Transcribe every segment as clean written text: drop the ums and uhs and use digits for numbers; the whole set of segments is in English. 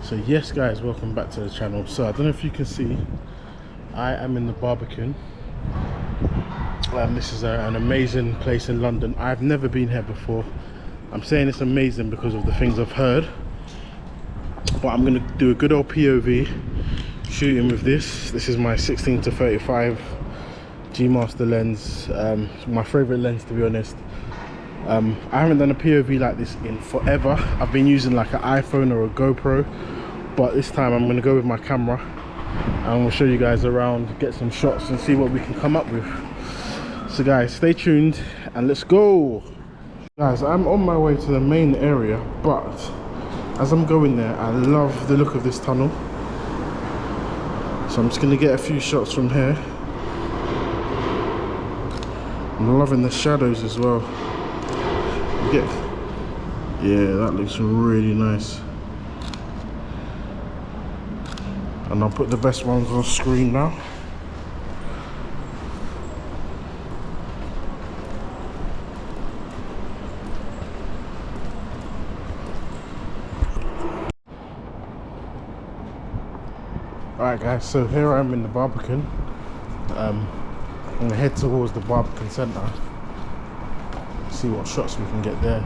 So yes guys, welcome back to the channel. So I don't know if you can see, I am in the Barbican. This is an amazing place in London. I've never been here before. I'm saying it's amazing because of the things I've heard, but I'm gonna do a good old POV shooting with this. This is my 16 to 35 G Master lens, my favorite lens, to be honest. I haven't done a POV like this in forever. I've been using like an iPhone or a GoPro, but this time I'm going to go with my camera and we'll show you guys around, get some shots and see what we can come up with. So guys, stay tuned and let's go. Guys, I'm on my way to the main area, but as I'm going there, I love the look of this tunnel. So I'm just going to get a few shots from here. I'm loving the shadows as well. Yeah, that looks really nice. And I'll put the best ones on screen now. Alright guys, so here I am in the Barbican. I'm going to head towards the Barbican Centre. See what shots we can get there.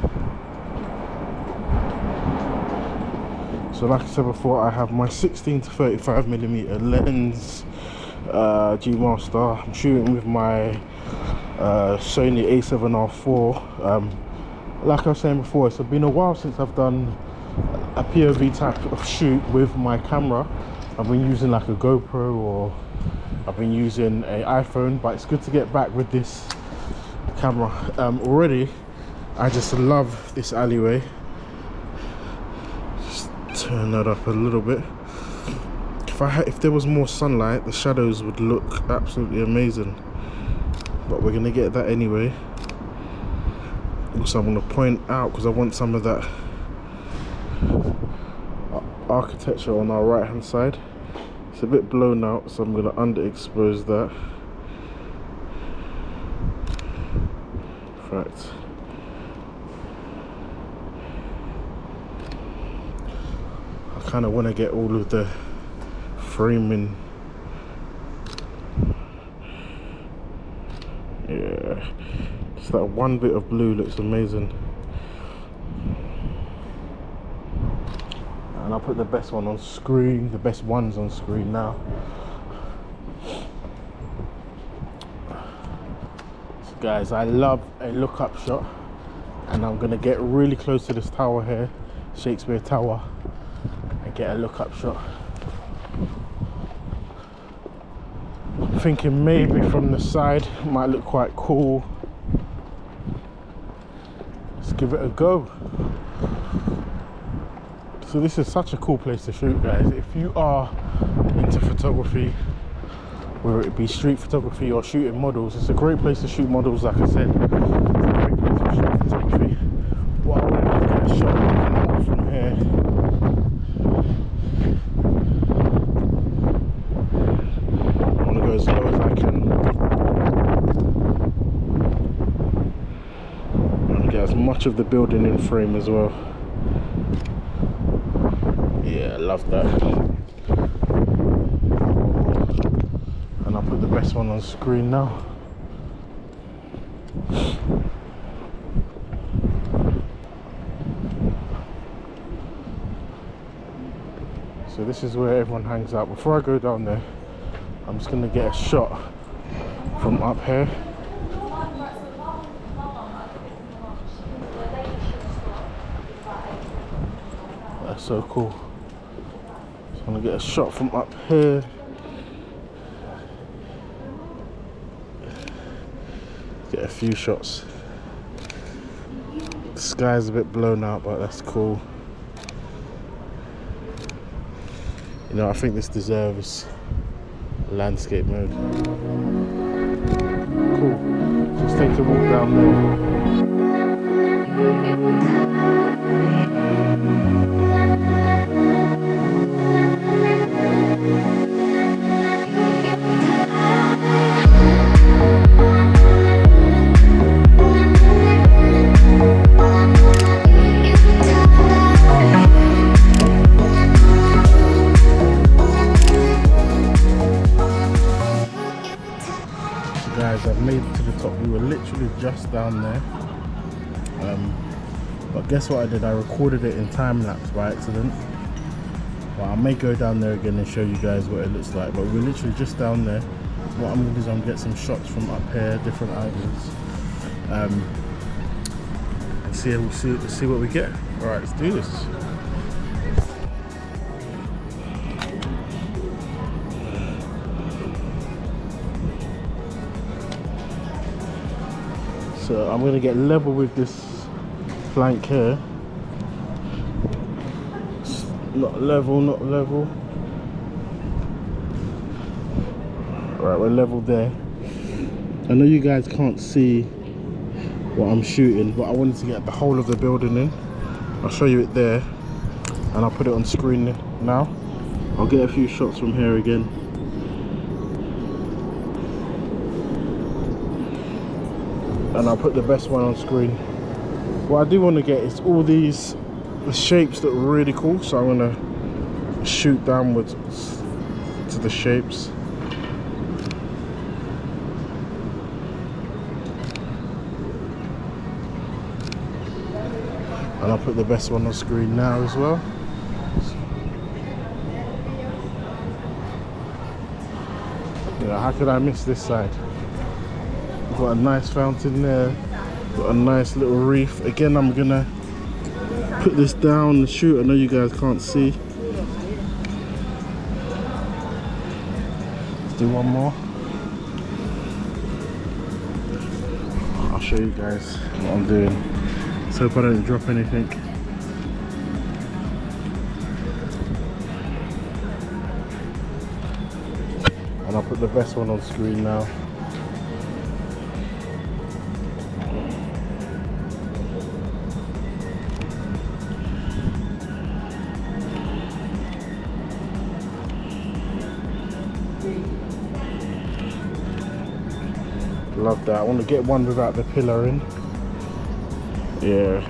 So like I said before, I have my 16 to 35mm lens, G Master. I'm shooting with my Sony A7R4. Like I was saying before, it's been a while since I've done a POV type of shoot with my camera. I've been using like a GoPro or I've been using an iPhone, but it's good to get back with this camera. Already I just love this alleyway. Just turn that up a little bit. If there was more sunlight, the shadows would look absolutely amazing, but we're gonna get that anyway. Also I'm gonna point out, because I want some of that architecture on our right hand side. It's a bit blown out, so I'm gonna underexpose that. Right. I kind of want to get all of the framing. Yeah, just that one bit of blue looks amazing. And I'll put the best one on screen, the best ones on screen now. Guys, I love a look up shot, and I'm gonna get really close to this tower here, Shakespeare Tower, and get a look up shot. I'm thinking maybe from the side might look quite cool. Let's give it a go. So this is such a cool place to shoot, guys. If you are into photography, whether it be street photography or shooting models, it's a great place to shoot models. Like I said, it's a great place to shoot photography. What I want to do is get a shot from here. I want to go as low as I can. I want to get as much of the building in frame as well. Yeah, I love that. And I'll put the best one on screen now. So this is where everyone hangs out. Before I go down there, I'm just going to get a shot from up here. That's so cool. So I'm going to get a shot from up here. Get a few shots. The sky's a bit blown out, but that's cool. You know, I think this deserves landscape mode. Cool. Just take a walk down there. shot. We were literally just down there. But guess what I did? I recorded it in time lapse by accident. But I may go down there again and show you guys what it looks like. But we're literally just down there. What I'm gonna do is I'm gonna get some shots from up here, different angles. And see what we get. Alright, let's do this. So I'm going to get level with this flank here. It's not level, not level. Right, we're level there. I know you guys can't see what I'm shooting, but I wanted to get the whole of the building in. I'll show you it there, and I'll put it on screen now. I'll get a few shots from here again. And I'll put the best one on screen. What I do want to get is all these, the shapes look really cool, so I'm going to shoot downwards to the shapes. And I'll put the best one on screen now as well. Yeah, how could I miss this side? Got a nice fountain there, got a nice little reef. Again, I'm gonna put this down and shoot. I know you guys can't see. Let's do one more. I'll show you guys what I'm doing. Let's hope I don't drop anything. And I'll put the best one on screen now. Love that. I want to get one without the pillar in. Yeah.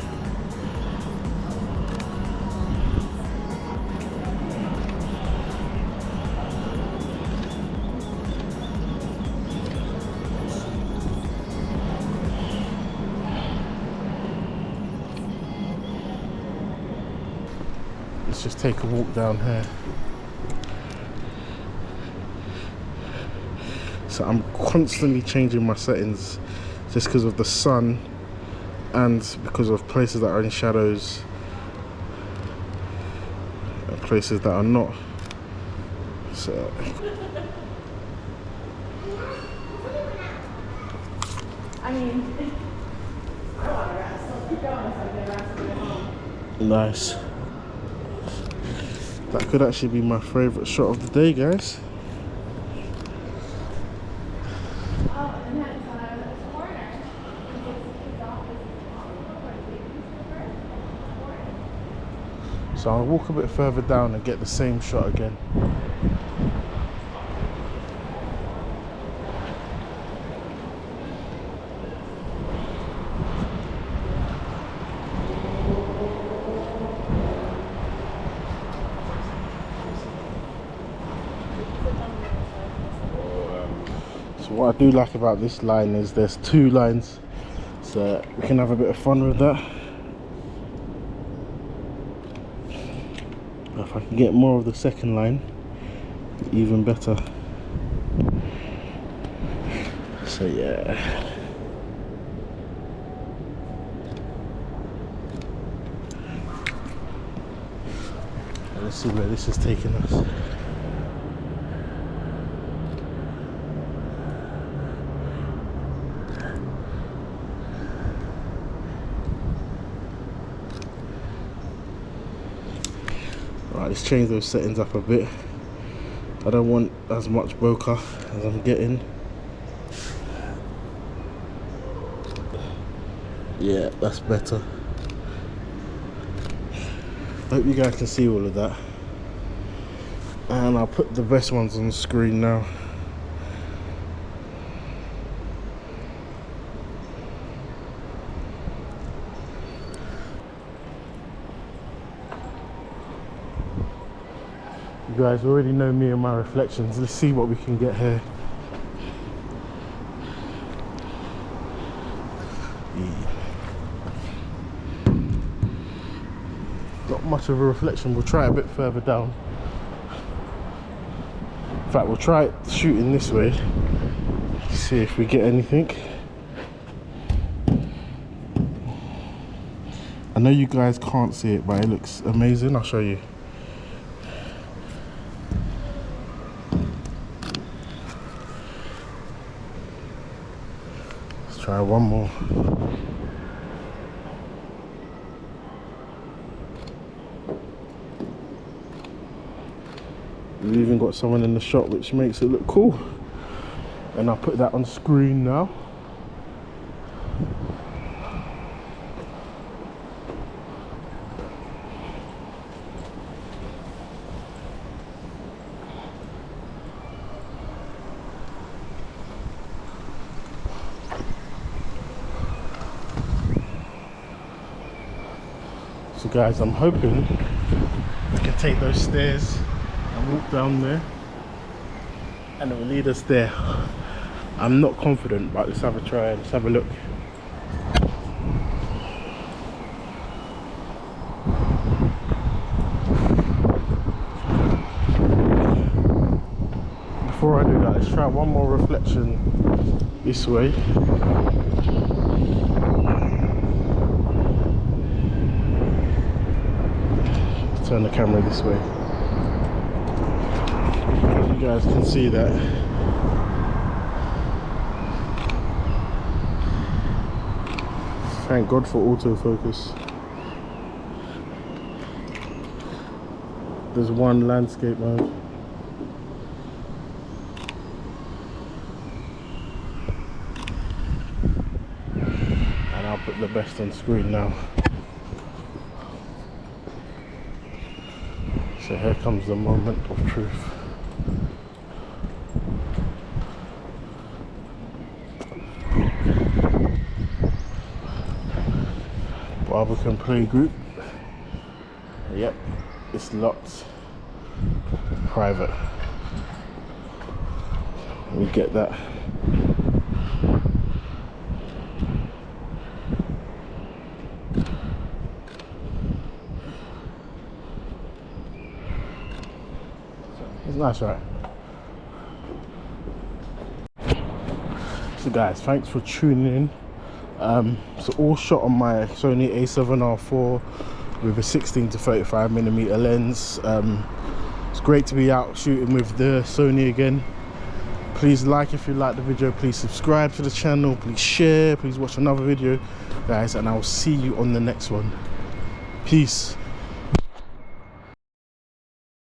Let's just take a walk down here. So I'm constantly changing my settings just because of the sun and because of places that are in shadows and places that are not. So I mean, nice. That could actually be my favorite shot of the day, guys. So I'll walk a bit further down and get the same shot again. So what I do like about this line is there's two lines, so we can have a bit of fun with that. If I can get more of the second line, even better. So yeah. Let's see where this is taking us. Right, let's change those settings up a bit. I don't want as much bokeh as I'm getting. Yeah, that's better. I hope you guys can see all of that. And I'll put the best ones on the screen now. You guys already know me and my reflections. Let's see what we can get here. much of a reflection. We'll try it a bit further down. In fact, we'll try it shooting this way, see if we get anything. I know you guys can't see it, but it looks amazing. I'll show you. Let's try one more. We've even got someone in the shot, which makes it look cool. And I'll put that on screen now. So guys, I'm hoping we can take those stairs and walk down there and it will lead us there. I'm not confident, but let's have a try, let's have a look. Before I do that, let's try one more reflection this way. Turn the camera this way. You guys can see that. Thank God for autofocus. There's one landscape mode. And I'll put the best on screen now. So here comes the moment of truth. Barbican play group. Yep, it's locked. Private. We get that. It's nice, right? So guys, thanks for tuning in. So all shot on my Sony A7R4 with a 16-35mm lens. It's great to be out shooting with the Sony again. Please like if you like the video, please subscribe to the channel, please share, please watch another video guys, and I'll see you on the next one. Peace.